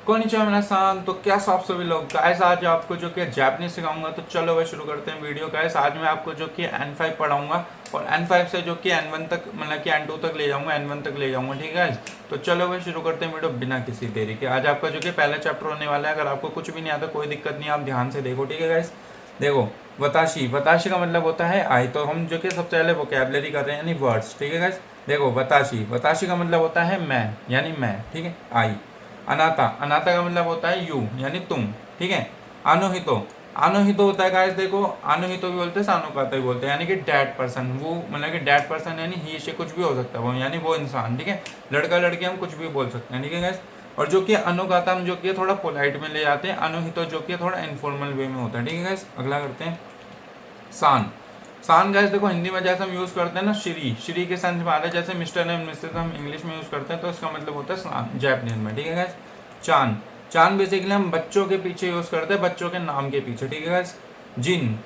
Konnichiwa मिनासान। तो क्या आप सभी लोग गाइस, आज आपको जो कि जापानीज सिखाऊंगा। तो चलो वह शुरू करते हैं वीडियो। गाइस आज मैं आपको जो कि N5 पढ़ाऊंगा और N5 से जो कि N1 तक, मतलब कि N2 तक ले जाऊंगा, N1 तक ले जाऊंगा। ठीक है गाइस, तो चलो वह शुरू करते हैं वीडियो बिना किसी देरी के। आज आपका जो कि पहला चैप्टर होने वाला है। अगर आपको कुछ भी नहीं आता कोई दिक्कत नहीं, आप ध्यान से देखो। ठीक है गाइस, देखो वताशी। वताशी का मतलब होता है आई। तो हम जो कि सबसे पहले वोकैबलरी कर रहे हैं, यानी वर्ड्स। ठीक है गाइस, देखो वताशी। वताशी का मतलब होता है मैं, यानी मैं। ठीक है, आई। अनाता। अनाता का मतलब होता है यू, यानी तुम। ठीक है। अनोहितो। अनोहितो होता है गाइस, देखो अनोहितो भी बोलते हैं, सानुकाता भी बोलते हैं, यानी कि डेड पर्सन। वो मतलब कि डेड पर्सन यानी ही से कुछ भी हो सकता है वो, यानी वो इंसान। ठीक है, लड़का लड़की हम कुछ भी बोल सकते हैं। ठीक है गाइस, और जो कि अनुगाता हम जो कि थोड़ा पोलाइट में ले जाते हैं। अनोहितो जो कि थोड़ा इनफॉर्मल वे में होता है। ठीक है गाइस, अगला करते हैं सान। सान गाइस देखो हिंदी में जैसे हम यूज करते हैं ना, श्री, श्री के सेंस में आता है। जैसे मिस्टर एंड मिसेस हम इंग्लिश में यूज करते हैं, तो इसका मतलब होता है सान जैपनीज में। ठीक है गाइस, चांद। चांद बेसिकली हम बच्चों के पीछे यूज करते हैं, बच्चों के नाम के पीछे। ठीक है गाइस, जिन।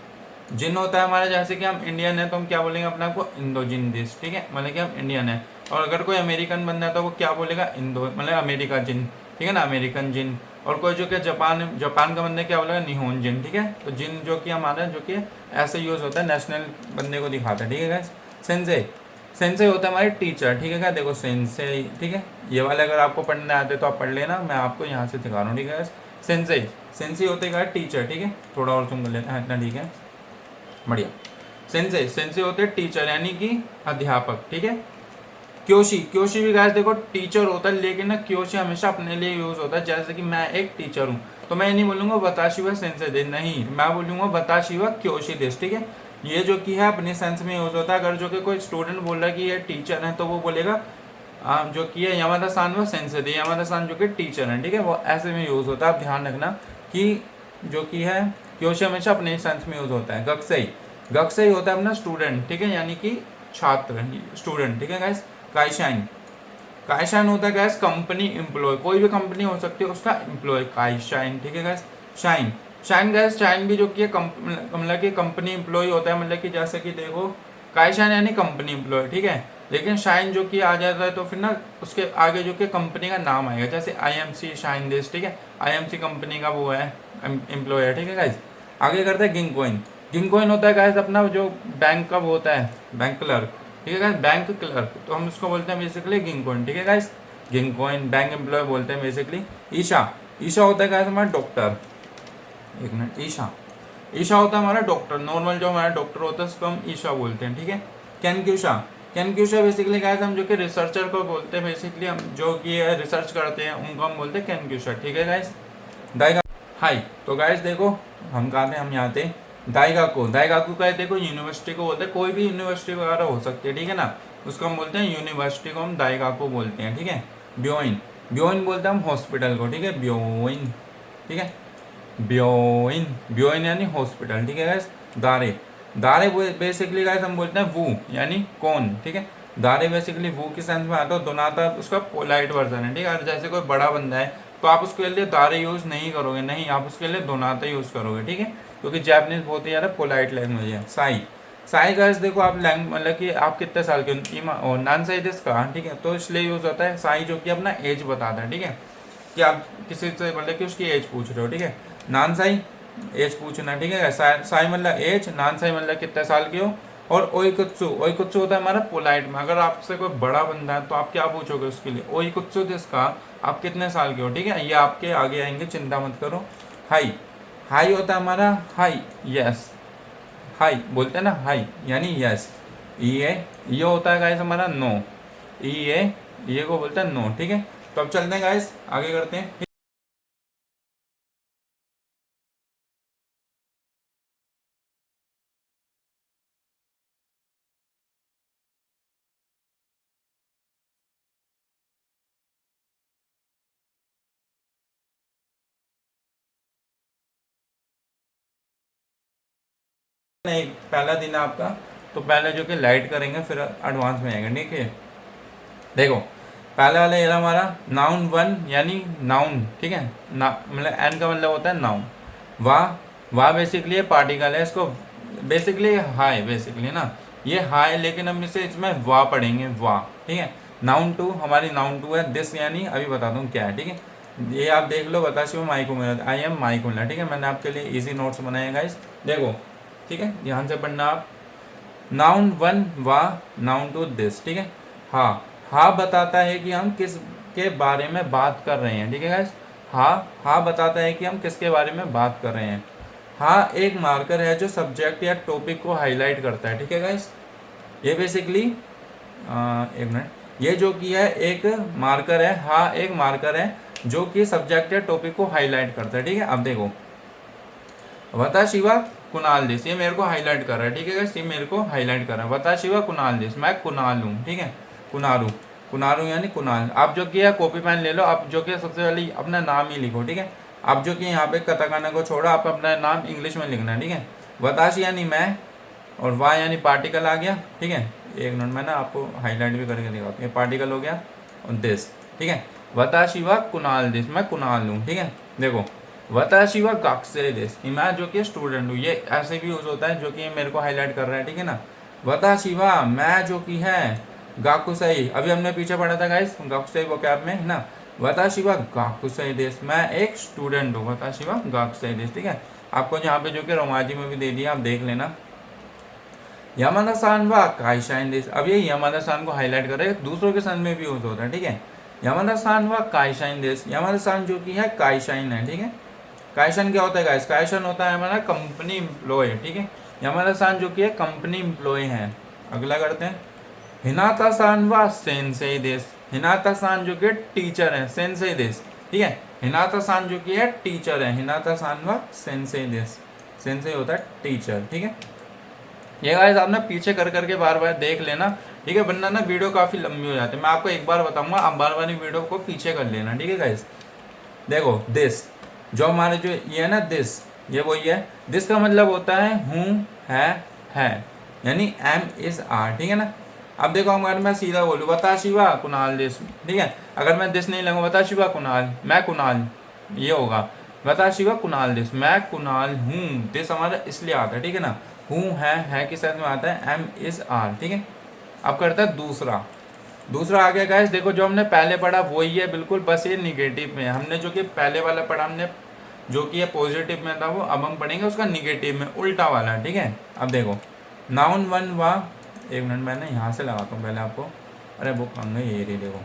जिन होता है हमारा, जैसे कि हम इंडियन है तो हम क्या बोलेंगे अपने आप को, इंदो जिन देश। ठीक है, मतलब कि हम इंडियन है। और अगर कोई अमेरिकन बंदा है तो वो क्या बोलेगा, इंदो, मतलब अमेरिका जिन। ठीक है ना, अमेरिकन जिन। और कोई जो कि जापान, जापान का बंदा क्या बोलेगा, निहोन जिन। ठीक है, तो जिन जो कि हमारा जो कि ऐसे यूज होता है, नेशनल बंदे को दिखाता है। ठीक है गाइस, सेंसे। सेंसे होता है हमारे टीचर। ठीक है क्या, देखो सेंसे। ठीक है, ये वाले अगर आपको पढ़ने आते तो आप पढ़ लेना, मैं आपको यहाँ से सिखा रहा हूँ। ठीक है, सेंसे। सेंसे होते हैं टीचर। ठीक है, थोड़ा और सुन कर लेते हैं, इतना ठीक है, बढ़िया। सेंसे। सेंसे होते हैं टीचर, यानी कि अध्यापक। ठीक है। क्योशी। क्योशी भी गाइस देखो टीचर होता है, लेकिन ना क्योशी हमेशा अपने लिए यूज होता है। जैसे कि मैं एक टीचर हूँ, तो मैं नहीं बोलूंगा बताशी व सेंसे दे, नहीं, मैं बोलूंगा बताशी व क्योशी देश। ठीक है, ये जो कि है अपने सेंस में यूज होता है। अगर जो कि कोई स्टूडेंट बोल रहा है कि ये टीचर है, तो वो बोलेगा जो कि है यमादा सान व सेंसे दे। यमादा सान जो कि टीचर है। ठीक है, वो ऐसे में यूज होता है। आप ध्यान रखना कि जो कि है क्योशी हमेशा अपने सेंस में यूज होता है। गक्सई। गक्सई होता है अपना स्टूडेंट। ठीक है, यानी कि छात्र, स्टूडेंट। ठीक है गाइस, काइशाइन। काइशाइन होता है गैस कंपनी एम्प्लॉय, कोई भी कंपनी हो सकती है उसका एम्प्लॉय, काइशाइन। ठीक है gas, shine. Shine gas, shine भी जो कि मतलब कि कंपनी एम्प्लॉय होता है। मतलब कि जैसे कि देखो काइशाइन यानी कंपनी एम्प्लॉय। ठीक है, लेकिन शाइन जो कि आ जाता है तो फिर ना उसके आगे जो कि कंपनी का नाम आएगा, जैसे IMC शाइन देश। ठीक है, IMC कंपनी का वो है, एम्प्लॉय है। ठीक है गाइस, आगे करते हैं गिंकोइन। गिंकोइन होता है गाइस अपना जो बैंक का वो होता है, बैंक क्लर्क। ठीक है गाइस, बैंक क्लर्क, तो हम उसको बोलते हैं बेसिकली गिंकोइन। ठीक है गाइस, गिंकोइन बैंक एम्प्लॉय बोलते हैं बेसिकली। ईशा। ईशा होता है गाइस हमारा डॉक्टर। एक मिनट, ईशा। ईशा होता है हमारा डॉक्टर, नॉर्मल जो हमारा डॉक्टर होता है उसको हम ईशा बोलते हैं। ठीक है, कैनक्यूशा। कैनक्यूशा बेसिकली गाइस हम जो कि रिसर्चर को बोलते हैं। बेसिकली हम जो कि रिसर्च करते हैं उनको हम बोलते हैं कैनक्यूशा। ठीक है गाइस, दाइगा। हाई। तो गाइस देखो हम कहा थे, हम यहाँ थे दाइगाको। दाइगाको का देखो यूनिवर्सिटी को बोलते हैं, कोई भी यूनिवर्सिटी वगैरह हो सकती है। ठीक है ना, उसको हम बोलते हैं यूनिवर्सिटी को हम दाइगाको बोलते हैं। ठीक है, ब्योइन। ब्योइन बोलते हैं हम हॉस्पिटल को। ठीक है, ब्योइन। ठीक है, ब्योइन। ब्योइन यानी हॉस्पिटल। ठीक है गाइस, दारे। दारे बेसिकली गाइस हम बोलते हैं वू, यानी कौन। ठीक है, दारे बेसिकली वू के सेंस में आता है। दोनाता उसका पोलाइट वर्जन है। ठीक है, जैसे कोई बड़ा बंदा है तो आप उसके लिए दारे यूज नहीं करोगे, नहीं, आप उसके लिए दोनाता यूज करोगे। ठीक है, क्योंकि जैपनीज बहुत ही ज़्यादा पोलाइट लैंग्वेज है। साई। साई गाइस देखो आप मतलब कि आप कितने साल के हो, नान साई दिस का। ठीक है, तो इसलिए यूज होता है साई, जो कि अपना एज बताता है। ठीक है, कि आप किसी से मतलब कि उसकी एज पूछ रहे हो। ठीक है, नान साई एज पूछना। ठीक है, साई मतलब एज, नान साई मतलब कितने साल के हो। और ओईकुत्सु। ओईकुत्सु होता है हमारा पोलाइट में। अगर आपसे कोई बड़ा बंदा है तो आप क्या पूछोगे उसके लिए, ओईकुत्सु जिसका, आप कितने साल के हो। ठीक है, ये आपके आगे आएंगे, चिंता मत करो। हाई। हाई होता है हमारा हाई, यस। हाई बोलते हैं ना, हाई यानी यस। ये होता है गाइस हमारा नो। ये को बोलते हैं नो। ठीक है, तो अब चलते हैं गाइस, आगे करते हैं। नहीं, पहला दिन है आपका, तो पहले जो कि लाइट करेंगे फिर एडवांस में आएंगे। ठीक है, देखो पहले वाला ये रहा हमारा नाउन वन, यानी नाउन। ठीक है ना, मतलब एन का मतलब होता है नाउन। वाह। वाह बेसिकली ये पार्टिकल है, इसको बेसिकली हाय बेसिकली ना, ये हाय, लेकिन हम इसे इसमें वाह पढ़ेंगे, वाह। ठीक है, नाउन टू हमारी नाउन टू है। दिस यानी अभी बता दूं क्या है। ठीक है, ये आप देख लो, बताशी Mike Umar, I am Mike Umar, ठीक है। मैंने आपके लिए इजी नोट्स बनाए हैं गाइस, देखो, ठीक है, ध्यान से पढ़ना आप। नाउन वन वा, नाउन टू दिस, ठीक है। हाँ, हाँ बताता है कि हम किस के बारे में बात कर रहे हैं, ठीक है गाइस। हाँ, हाँ बताता है कि हम किसके बारे में बात कर रहे हैं। हाँ एक मार्कर है जो सब्जेक्ट या टॉपिक को हाईलाइट करता है, ठीक है गाइस। ये बेसिकली एक मिनट, ये जो कि है एक मार्कर है, हाँ एक मार्कर है जो कि सब्जेक्ट या टॉपिक को हाईलाइट करता है, ठीक है। अब देखो, वता शिवा कुणाल दिस, ये मेरे को हाईलाइट कर रहा है, ठीक है गाइस, ये मेरे को हाईलाइट कर रहा है। वता शिवा कुणाल दिस, मैं कुणाल हूँ, ठीक है। कुनारू, कुनारू यानी कुणाल। आप जो कि है कॉपी पेन ले लो, आप जो कि सबसे पहले अपना नाम ही लिखो, ठीक है। आप जो कि यहाँ पे कताकाना को छोड़ा, आप अपना नाम इंग्लिश में लिखना है, ठीक है। वताशी यानी मैं, और वाह यानी पार्टिकल आ गया, ठीक है। एक मिनट में ना आपको हाईलाइट भी करके दिखाता हूँ, ये पार्टिकल हो गया, और दिस, ठीक है। वताशी व कुणाल दिस, मैं कुणाल हूँ, ठीक है। देखो, वताशी व गाक्से दिस, मैं जो कि स्टूडेंट हूँ, ये ऐसे भी यूज होता है जो कि मेरे को हाईलाइट कर रहा है, ठीक है ना। वताशी व, मैं जो कि है गाकुसई, अभी हमने पीछे पढ़ा था गाइस गाकुसई वो कैब में, है ना। वताशी व गाकुसई दिस, मैं एक स्टूडेंट हूँ, वताशी व गाकुसई दिस, ठीक है। आपको यहाँ पे जो कि रोमाजी में भी दे दिया, आप देख लेना। यमादा सान व काइशाइन दिस, अब ये यमादा सान को हाईलाइट कर रहे हैं, दूसरों के सन में भी यूज होता है, ठीक है। यमादा सान व काइशाइन दिस, यमादा सान जो कि है काइशाइन है, ठीक है। काइशन क्या होता है गाइस, काइशन होता है हमारा कंपनी एम्प्लॉय, ठीक है। यमादा सान जो कि है कंपनी एम्प्लॉय है। अगला करते हैं, हिनाता सान व सेंसेई दिस, हिनाता सान जो कि टीचर है, सेंसेई दिस, ठीक है। हिनाता सान जो कि है टीचर है, हिनाता सान व सेंसेई दिस, सेंसेई होता है टीचर, ठीक है। ये गाइस आप ना पीछे कर करके बार बार देख लेना, ठीक है, वरना ना वीडियो काफ़ी लंबी हो जाती है। मैं आपको एक बार बताऊंगा, आप बार बार वीडियो को पीछे कर लेना, ठीक है गाइस। देखो दिस, जो हमारे जो ये है ना दिस, ये वही है। दिस का मतलब होता है हूँ, है, यानी एम इज आर, ठीक है ना। अब देखो अगर मैं सीधा बोलूँ बता शिवा कुणाल दिस, ठीक है। अगर मैं दिस नहीं लगूँ, बता शिवा कुणाल, मैं कुणाल, ये होगा बता शिवा कुणाल दिस, मैं कुणाल हूँ। दिस हमारा इसलिए आता है, ठीक है ना। हूँ है के साथ में आता है एम इज आर, ठीक है। अब करता है दूसरा, दूसरा आ गया गाइस, देखो जो हमने पहले पढ़ा वही है बिल्कुल, बस ये निगेटिव में है। हमने जो कि पहले वाला पढ़ा हमने जो कि ये पॉजिटिव में था, वो अब हम पढ़ेंगे उसका निगेटिव में, उल्टा वाला, ठीक है। अब देखो, नाउन वन वा, एक मिनट मैंने यहाँ से लगाता हूँ पहले आपको, अरे बुक कहाँ गई, ये रही, देखो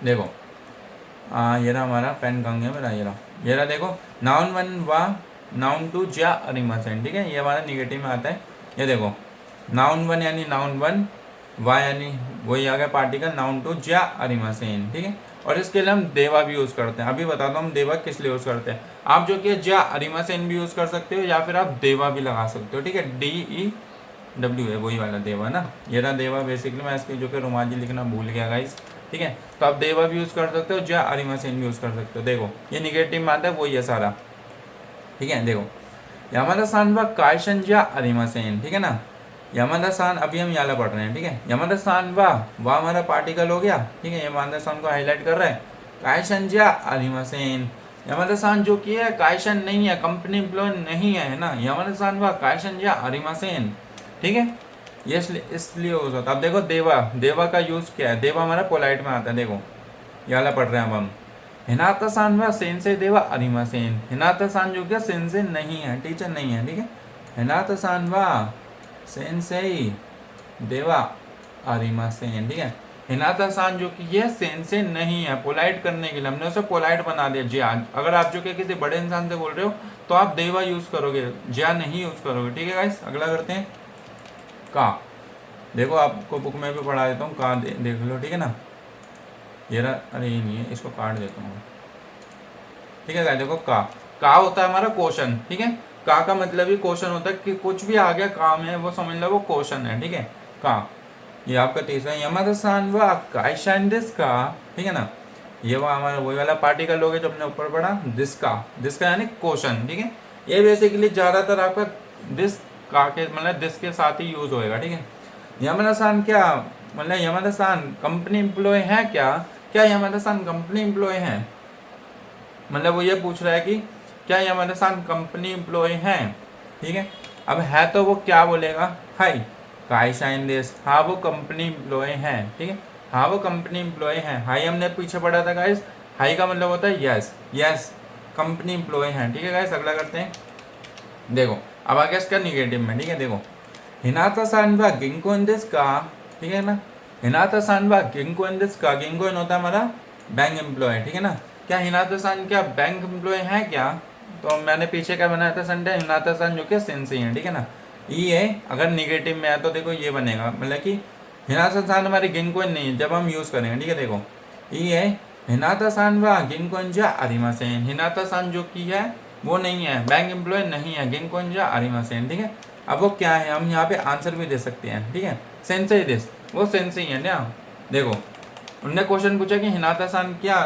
देखो, ये रहा हमारा पेन कहाँ गया मेरा, ये रहा देखो, नाउन वन वा, नाउन टू ज्या अरिमासेन, ठीक है, ये हमारा निगेटिव में आता है। ये देखो, नाउन वन यानी नाउन वन, वा यानी वही आ गया पार्टिकल, नाउन टू ज्या अरिमासेन, ठीक है। और इसके लिए हम देवा भी यूज़ करते हैं, अभी बताता हूँ हम देवा किस लिए यूज़ करते हैं। आप जो कि ज्या अरिमासेन भी यूज़ कर सकते हो, या फिर आप देवा भी लगा सकते हो, ठीक है। DEW है वही वाला देवा ना, ये रहा देवा। बेसिकली मैं इसकी जो कि रोमाजी लिखना भूल गया गाइस, ठीक है। तो आप देवा भी यूज़ कर सकते हो, ज्या अरिमासेन भी यूज़ कर सकते हो। देखो ये निगेटिव में आता है, वही है सारा, ठीक है। देखो, यामादा सान व काइशन ज्या अरिमासेन, ठीक है ना। यमादा सान अभी हम याला पढ़ रहे हैं, ठीक है। यमादा सान वाह हमारा पार्टिकल हो गया, ठीक है। यमादा सान को हाईलाइट कर रहा है। काइशन ज्या अरिमासेन, यमादा सान जो कि है काइशन नहीं है, कंपनी एम्प्लॉय नहीं है ना। यमादा सान व काइशन ज्या अरिमासेन, ठीक है। ये इसलिए हो सकता। अब देखो देवा, देवा का यूज़ क्या है, देवा हमारा पोलाइट में आता है, देखो याला पढ़ रहे हैं अब हम। हिनाता सान व सेंसे देवा अरिमासेन, हिनाता सान जो क्या सेंसे नहीं है, टीचर नहीं है, ठीक है। हिनाता सान व सेंसेई देवा अरिमासेन, ठीक है। हिनाता सान जो कि ये सेंसे नहीं है, पोलाइट करने के लिए हमने उसे पोलाइट बना दिया ज्या। अगर आप जो कि किसी बड़े इंसान से बोल रहे हो तो आप देवा यूज करोगे, ज्या नहीं यूज करोगे, ठीक है गाइस। अगला करते हैं का, देखो आपको बुक में भी पढ़ा देता हूँ, का देख लो, ठीक है ना। ये रहा, अरे ये नहीं है, इसको काट देता हूँ, ठीक है गाइस। देखो का होता है हमारा क्वेश्चन, ठीक है। का मतलब ही क्वेश्चन होता है कि कुछ भी आ गया काम है वो समझ लो वो क्वेश्चन है, ठीक है। का, ये आपका तीसरा यमादा सान व काइशान दिस का, ठीक है ना। ये वो हमारा वही वाला पार्टिकल हो गया जो हमने ऊपर पढ़ा, दिस का यानी क्वेश्चन, ठीक है। ये बेसिकली ज़्यादातर आपका दिस का के मतलब दिस के साथ ही यूज होएगा, ठीक है। यमादा सान क्या मतलब, यमादा सान कंपनी एम्प्लॉय है क्या, क्या यमादा सान कंपनी एम्प्लॉय है, मतलब वो ये पूछ रहा है कि क्या यमादा सान कंपनी एम्प्लॉय है, ठीक है। अब है तो वो क्या बोलेगा, हाई काइशाइन दिस, हाँ वो कंपनी एम्प्लॉय है, ठीक है। हाँ वो कंपनी एम्प्लॉय है, हाई हमने पीछे पढ़ा था गाइस, हाई का मतलब होता है यस, यस कंपनी एम्प्लॉय हैं, ठीक है गाइस। अगला करते हैं, देखो अब आ गया इसका निगेटिव में, ठीक है। देखो हिनाता सान वा गिंको इन दिस का, ठीक है ना। हिनाता सान वा गिंको इन दिस का, गिंको इन होता है हमारा बैंक एम्प्लॉय, ठीक है ना। क्या हिनाता सान क्या बैंक एम्प्लॉय है क्या? तो मैंने पीछे क्या बनाया था संडे, हिनाता सान जो कि सेंसी है, ठीक है ना। ये अगर निगेटिव में है तो देखो ये बनेगा, मतलब कि हिनाता सान हमारी गिंको इन नहीं है जब हम यूज़ करेंगे, ठीक है। देखो ये हिनाता सान वा गिंको इन जा आरिमासेन, हिनाता सान जो की है वो नहीं है, बैंक एम्प्लॉय नहीं है, गिंको इन जा आरिमासेन, ठीक है। अब वो क्या है, हम यहाँ पे आंसर भी दे सकते हैं, ठीक है। सेंसई दिस, वो सेंसई है ना। देखो उनने क्वेश्चन पूछा कि हिनाता सान क्या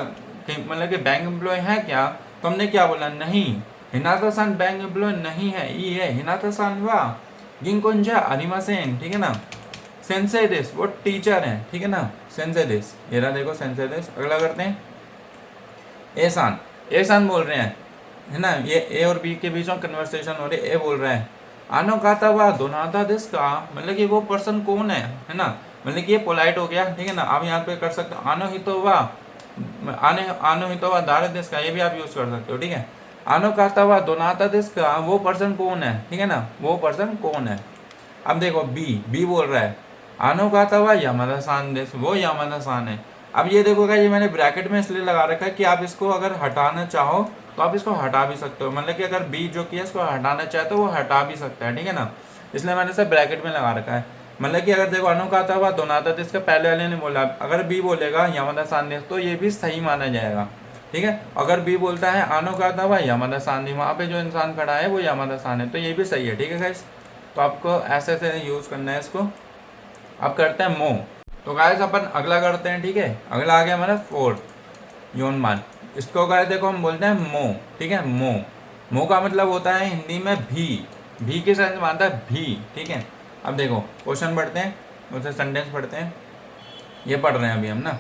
मतलब कि बैंक एम्प्लॉय है क्या, तो हमने क्या बोला, नहीं हिनाता सान बैंक एम्प्लॉय नहीं है, ये है हिनाता सान वा गिंकोंजा अरिमासेन, ठीक है ना। सेंसई दिस वो टीचर है, ठीक है ना। सेंसई दिस ये रहा, देखो सेंसई दिस। अगला करते हैं, एसान, एसान बोल रहे हैं, है ना। ये ए और बी के बीच में कन्वर्सेशन हो रही है, ए बोल रहा है आनो काता वा दोनाता दिस का, मतलब कि वो पर्सन कौन है ना। मतलब कि ये पोलाइट हो गया, ठीक है ना। आप यहाँ पे कर सकते हो आनो ही तो वा, आनो ही तो वा दारे दिस का, ये भी आप यूज कर सकते हो, ठीक है। आनो काता वा दोनाता दिस का, वो पर्सन कौन है, ठीक है ना, वो पर्सन कौन है। अब देखो बी बोल रहा है आनो काता वा यामादा सान दिस, वो यामादा सान है। अब ये देखो ये मैंने ब्रैकेट में इसलिए लगा रखा है कि आप इसको अगर हटाना चाहो तो आप इसको हटा भी सकते हो, मतलब कि अगर बी जो कि है इसको हटाना चाहे तो वो हटा भी सकता है, ठीक है ना। इसलिए मैंने इसे ब्रैकेट में लगा रखा है। मतलब कि अगर देखो अनुकाता हुआ दोनाता तो इसका पहले वाले ने बोला, अगर बी बोलेगा यामादा सान्नी तो ये भी सही माना जाएगा, ठीक है। अगर बी बोलता है अनुकाता हुआ यामादा सान्नी, वहाँ पे जो इंसान खड़ा है वो यामादा सान है, तो ये भी सही है, ठीक है गाइस। तो आपको ऐसे ऐसे यूज़ करना है इसको। अब करते हैं मो, तो गाइस अपन अगला करते हैं, ठीक है। अगला आ गया हमारा फोर्थ योनमान, इसको गाइस देखो हम बोलते हैं मो, ठीक है। मो का मतलब होता है हिंदी में भी के सेंस मानता है भी, ठीक है। अब देखो क्वेश्चन पढ़ते हैं, उसे सेंटेंस पढ़ते हैं, ये पढ़ रहे हैं अभी हम ना।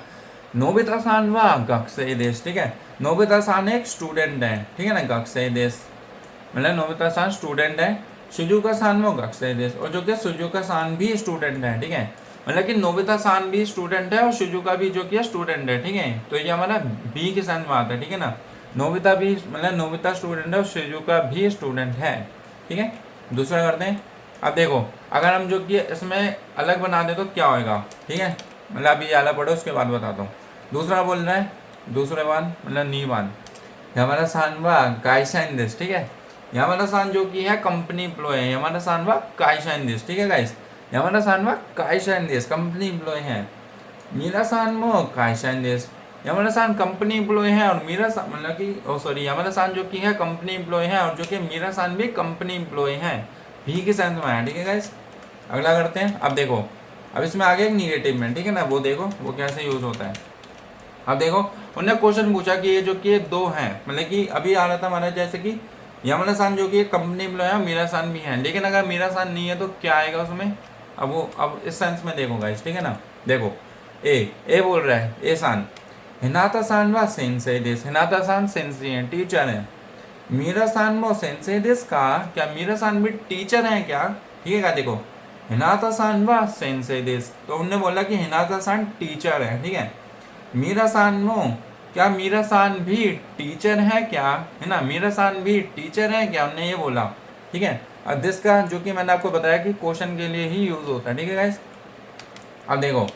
नोबिता सान वा गक्से देश, ठीक है। नोबिता सान एक स्टूडेंट है, ठीक है ना। गक्से देश मतलब नोबिता सान स्टूडेंट है, सुजुका सान वो गक्से देश, और जो कि सुजुका सान भी स्टूडेंट है, ठीक है। मतलब कि नोबिता सान भी स्टूडेंट है और सुजुका भी जो कि स्टूडेंट है, ठीक है। तो ये हमारा बी के सेंस में आता है, ठीक है ना। नोबिता भी मतलब नोबिता स्टूडेंट है और सुजुका भी स्टूडेंट है, ठीक है। दूसरा करते हैं, अब देखो अगर हम जो कि इसमें अलग बना दे तो क्या होएगा, ठीक है। मतलब अभी अलग पढ़ो उसके बाद बताता हूँ। दूसरा बोल रहा है, दूसरे वन मतलब नीवान, हमारा सानवा काइशाइन दिस, ठीक है। हमारा सान जो कि है कंपनी एम्प्लॉय है, हमारा सानवा काइशाइन दिस, ठीक है गाइस। हमारा सानवा काइशाइन दिस कंपनी एम्प्लॉय है। मीरा सान मो काइशाइन दिस, हमारा सान कंपनी एम्प्लॉय है और मीरा सान मतलब कि ओ सॉरी हमारा सान जो कि है कंपनी एम्प्लॉय है और जो कि मीरा सान भी कंपनी एम्प्लॉय है, भी के सेंस में है, ठीक है गाइस। अगला करते हैं, अब देखो अब इसमें आ गया एक निगेटिव में, ठीक है ना। वो देखो वो कैसे यूज होता है। अब देखो उन्होंने क्वेश्चन पूछा कि ये जो कि ये दो हैं, मतलब कि अभी आ रहा था हमारा जैसे कि यमला सान जो कि कंपनी एम्प्लॉय है, मीरा सान भी है, लेकिन अगर मीरा सान नहीं है तो क्या आएगा उसमें। अब वो अब इस सेंस में देखो गाइस, ठीक है ना। देखो ए बोल रहा है ए सान हिनाता सान वा सेंसे दिस, हिनाता सान सेंसे है टीचर है। मीरा सान वो सेंसे दिस का, क्या मीरा सान भी टीचर है क्या, ठीक है। क्या देखो हिनाता सान वा सेंसे दिस, तो उन्होंने बोला कि हिनाता सान टीचर है, ठीक है। मीरा सान मो, क्या मीरा सान भी टीचर है क्या, है ना। मीरा सान भी टीचर है क्या, उन्होंने ये बोला, ठीक है। अब दिस का जो कि मैंने आपको बताया कि क्वेश्चन के लिए ही यूज होता है, ठीक है गाइस। अब देखो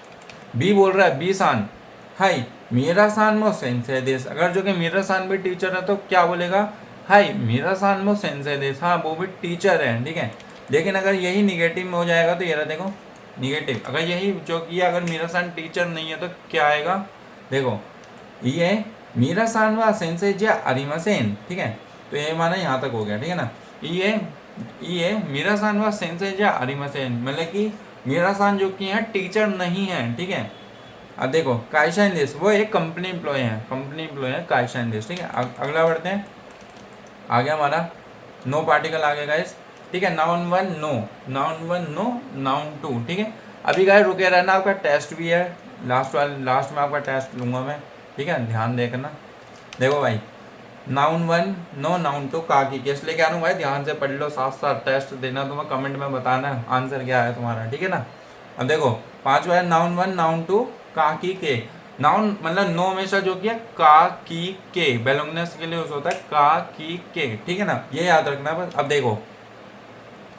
बी बोल रहा है बी सान हाई मीरा सान मो सेंसे दिस, अगर जो कि मीरा सान भी टीचर है तो क्या बोलेगा, हाई मीरा सान मो सेंसे दिस, हाँ वो भी टीचर है, ठीक है। लेकिन अगर यही निगेटिव में हो जाएगा तो ये रहा देखो निगेटिव, अगर यही जो कि अगर मीरा सान टीचर नहीं है तो क्या आएगा, देखो ये मीरा सान वा सेंसे जा अरिमासेन, ठीक है। तो ये माना यहाँ तक हो गया, ठीक है ना। ये मीरा सान वा सेंसे जा अरिमासेन, मतलब कि मीरा सान जो कि है टीचर नहीं है, ठीक है। अब देखो काइशाइन दिस वो एक कंपनी एम्प्लॉय है, कंपनी एम्प्लॉय है काइशाइन दिस, ठीक है। अगला बढ़ते हैं, आ गया हमारा नो पार्टिकल आ गया गाइस, ठीक है। Noun one no, noun one no, noun two, ठीक है। अभी गाइस रुके रहना, आपका टेस्ट भी है, लास्ट में आपका टेस्ट लूँगा मैं, ठीक है। ध्यान देखना, देखो भाई noun one no noun two का की केस लेके आना भाई, ध्यान से पढ़ लो, साथ साथ टेस्ट देना, तुम्हें कमेंट में बताना आंसर क्या है तुम्हारा, ठीक है ना। अब देखो पांचवा है नाउन वन नाउन टू का की के, नाउन मतलब नो हमेशा जो कि है का, की, के, बेलोंगनेस के लिए यूज होता है का, की, के, ठीक है ना, ये याद रखना बस। अब देखो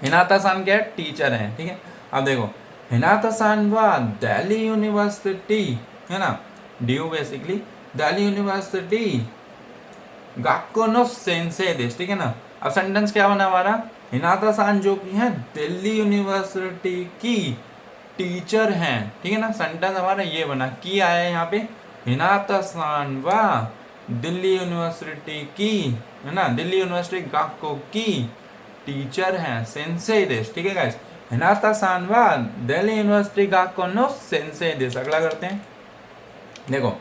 हिनाता सान क्या है, टीचर है, ठीक है। अब देखो हिनाता सान वा दिल्ली यूनिवर्सिटी, है ना, ड्यू बेसिकली दिल्ली यूनिवर्सिटी गाक्को नो सेंसे दिस, ठीक है ना। अब सेंटेंस क्या बना हमारा, हिनाता सान जो कि है दिल्ली यूनिवर्सिटी की टीचर हैं, ठीक है ना। सेंटेंस हमारा ये बना, की आया है यहाँ पे, हिनाता सान वा दिल्ली यूनिवर्सिटी की, है ना, दिल्ली यूनिवर्सिटी गाक्को की टीचर हैं, सेंसे दिस, ठीक है गाइस। हिनाता सान वा दिल्ली यूनिवर्सिटी गाक्को नो सेंसे दिस। अगला करते हैं, देखो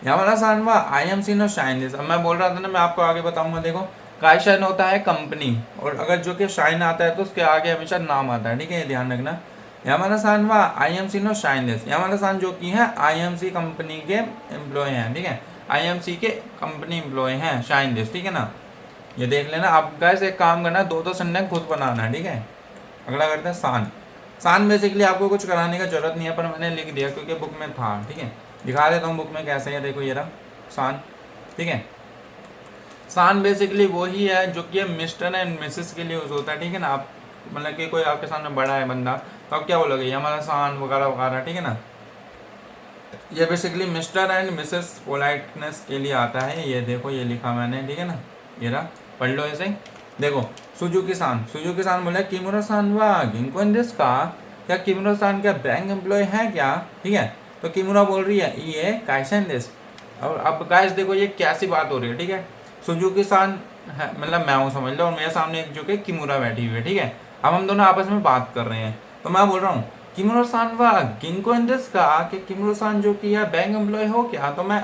यामाना सानवा आई एम सी नो शाइन दिस। अब मैं बोल रहा था ना, मैं आपको आगे बताऊंगा। देखो काय शाइन होता है कंपनी, और अगर जो कि शाइन आता है तो उसके आगे हमेशा नाम आता है, ठीक है, ये ध्यान रखना। यामाना सानवा आई एम सी नो शाइन दिस, यामाना सान जो कि है आई एम सी कंपनी के एम्प्लॉय हैं, ठीक है, आई एम सी के कंपनी एम्प्लॉय हैं, शाइन दिस, ठीक है ना। ये देख लेना। आप गाइस एक काम करना, दो सेंटेंस खुद बनाना है, ठीक है। अगला करते हैं सान। सान बेसिकली आपको कुछ कराने का जरूरत नहीं है, पर मैंने लिख दिया क्योंकि बुक में था, ठीक है। दिखा देता हूँ बुक में कैसे है, देखो ये रहा सान, ठीक है। सान बेसिकली वही है जो कि मिस्टर एंड मिसेस के लिए यूज होता है, ठीक है ना। आप मतलब कि कोई आपके सामने बड़ा है बंदा, तो आप क्या बोलोगे, ये हमारा सान वगैरह वगैरह, ठीक है ना। ये basically mister and Mrs politeness के लिए आता है। ये देखो ये लिखा मैंने, ठीक है ना, ये रहा, पढ़ लो ऐसे। देखो सुजुकी सान बोले किमुरो सान वा गिंको इन दिस का, क्या किमुरो सान क्या बैंक एम्प्लॉय है क्या, ठीक है। तो किमुरा बोल रही है ये काइसन दिस। और अब गाइस देखो ये कैसी बात हो रही है, ठीक है। सुजुकी सान है मतलब मैं हूँ, समझ लो, और मेरे सामने एक जो कि किमुरा बैठी हुई है, ठीक है। अब हम दोनों आपस में बात कर रहे हैं, तो मैं बोल रहा हूँ किमुरो सान वा गिंको इन दिस का, कि किमुरो सान जो कि है बैंक एम्प्लॉय हो क्या। तो मैं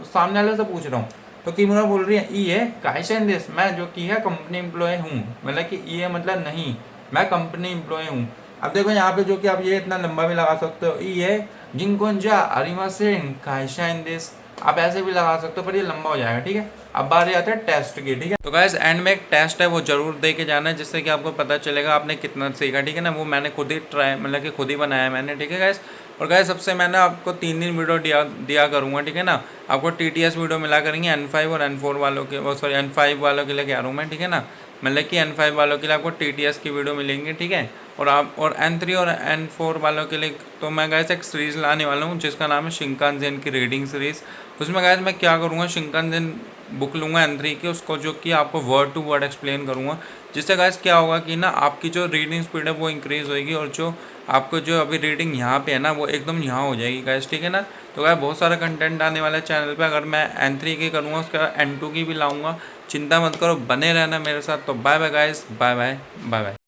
सामने वाले से पूछ रहा हूँ, तो किमुरा बोल रही है ये काइसन दिस, मैं जो कि है कंपनी एम्प्लॉय हूँ, मतलब कि ये मतलब नहीं, मैं कंपनी एम्प्लॉय हूँ। अब देखो यहाँ पे जो कि आप ये इतना लंबा भी लगा सकते हो, ये गिंकोंजा अरिमासेन काइसन दिस, आप ऐसे भी लगा सकते हो, पर ये लंबा हो जाएगा, ठीक है। अब बारी आती है टेस्ट की, ठीक है। तो गाइस एंड में एक टेस्ट है, वो जरूर दे के जाना है, जिससे कि आपको पता चलेगा आपने कितना सीखा, ठीक है ना। वो मैंने खुद ही ट्राई मतलब कि खुद ही बनाया मैंने, ठीक है गाइस। और गाइस सबसे मैंने आपको 3 वीडियो दिया करूँगा, ठीक है ना। आपको TTS वीडियो मिला करेंगे N5 और N4 वालों के, सॉरी N5 वालों के लिए कह रहा हूँ मैं, ठीक है ना। मतलब कि N5 वालों के लिए आपको TTS की वीडियो मिलेंगी, ठीक है। और आप और N3 और N4 वालों के लिए तो मैं गाइस एक सीरीज़ लाने वाला हूँ जिसका नाम है शिंकानसेन की रीडिंग सीरीज़। उसमें गाइस मैं क्या करूँगा, शिंकानसेन बुक लूँगा N3 की, उसको जो कि आपको वर्ड टू वर्ड एक्सप्लेन करूँगा, जिससे गाइस क्या होगा कि ना आपकी जो रीडिंग स्पीड है वो इंक्रीज़ होएगी, और जो आपको जो अभी रीडिंग यहाँ पे है ना वो एकदम यहाँ हो जाएगी गाइस, ठीक है ना। तो गाइस बहुत सारा कंटेंट आने वाला है चैनल पे। अगर मैं N3 की करूँगा उसके बाद N2 की भी लाऊँगा, चिंता मत करो, बने रहना मेरे साथ। तो bye bye guys, bye bye bye bye.